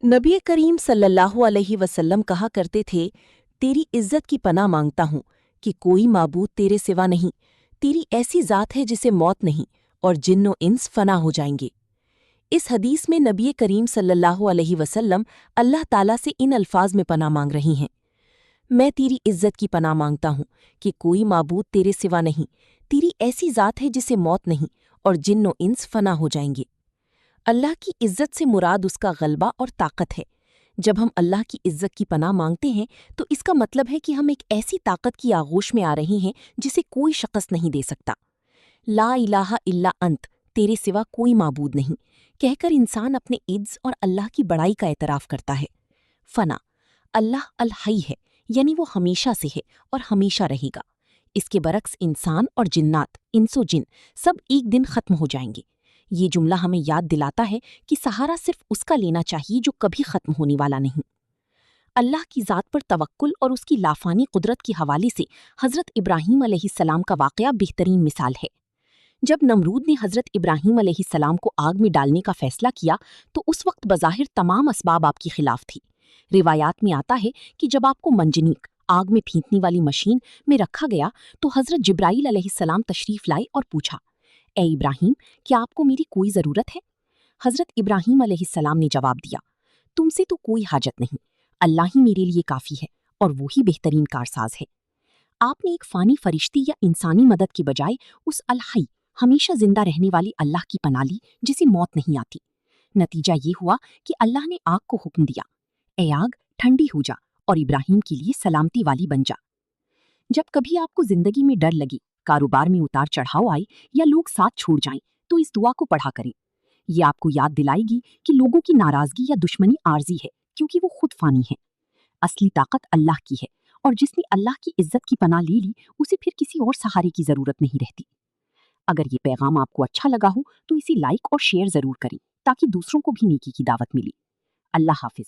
नबी करीम सल्लल्लाहु अलैहि वसल्लम कहा करते थे, तेरी इज्जत की पनाह मांगता हूँ कि कोई माबूद तेरे सिवा नहीं, तेरी ऐसी ज़ात है जिसे मौत नहीं और जिन्नो इंस फना हो जाएंगे। इस हदीस में नबी करीम सल्लल्लाहु अलैहि वसल्लम अल्लाह ताला से इन अल्फाज में पनाह मांग रही हैं। मैं तेरी इज्जत की पनाह मांगता हूँ कि कोई माबूद तेरे सिवा नहीं, तेरी ऐसी ज़ात है जिसे मौत नहीं और जिन्नो इंस फना हो जाएंगे। अल्लाह की इज्जत से मुराद उसका गलबा और ताकत है। जब हम अल्लाह की इज्जत की पनाह मांगते हैं तो इसका मतलब है कि हम एक ऐसी ताकत की आगोश में आ रहे हैं जिसे कोई शख्स नहीं दे सकता। ला इलाहा इल्ला अंत, तेरे सिवा कोई माबूद नहीं कहकर इंसान अपने इज्ज और अल्लाह की बड़ाई का एतराफ़ करता है। फना, अल्लाह अल हई है, यानी वो हमेशा से है और हमेशा रहेगा। इसके बरक्स इंसान और जिन्नात, इंसो जिन, सब एक दिन खत्म हो जाएंगे। ये जुमला हमें याद दिलाता है कि सहारा सिर्फ उसका लेना चाहिए जो कभी खत्म होने वाला नहीं। अल्लाह की ज़ात पर तवक्कुल और उसकी लाफानी कुदरत के हवाले से हज़रत इब्राहीम अलैहिस्सलाम का वाक़या बेहतरीन मिसाल है। जब नमरूद ने हज़रत इब्राहीम अलैहिस्सलाम को आग में डालने का फैसला किया तो उस वक्त बज़ाहिर तमाम असबाब आपकी खिलाफ थी। रिवायात में आता है कि जब आपको मंजनीक, आग में फेंकने वाली मशीन में रखा गया तो हज़रत जिब्राईल अलैहिस्सलाम तशरीफ़ लाए और पूछा, ए इब्राहीम, क्या आपको मेरी कोई ज़रूरत है? हज़रत इब्राहीम अलैहिस्सलाम ने जवाब दिया, तुमसे तो कोई हाजत नहीं, अल्लाह ही मेरे लिए काफ़ी है और वो ही बेहतरीन कारसाज है। आपने एक फ़ानी फरिश्ती या इंसानी मदद के बजाय उस अल-हई, हमेशा जिंदा रहने वाली अल्लाह की पनाह ली जिसे मौत नहीं आती। नतीजा ये हुआ कि अल्लाह ने आग को हुक्म दिया, ए आग, ठंडी हो जा और इब्राहीम के लिए सलामती वाली बन जा। जब कभी आपको जिंदगी में डर लगे, कारोबार में उतार चढ़ाव आए या लोग साथ छोड़ जाएं, तो इस दुआ को पढ़ा करें। ये आपको याद दिलाएगी कि लोगों की नाराजगी या दुश्मनी आर्जी है, क्योंकि वो खुद फानी है। असली ताकत अल्लाह की है और जिसने अल्लाह की इज्जत की पनाह ले ली उसे फिर किसी और सहारे की जरूरत नहीं रहती। अगर ये पैगाम आपको अच्छा लगा हो तो इसे लाइक और शेयर जरूर करें ताकि दूसरों को भी नेकी की दावत मिले। अल्लाह हाफिज।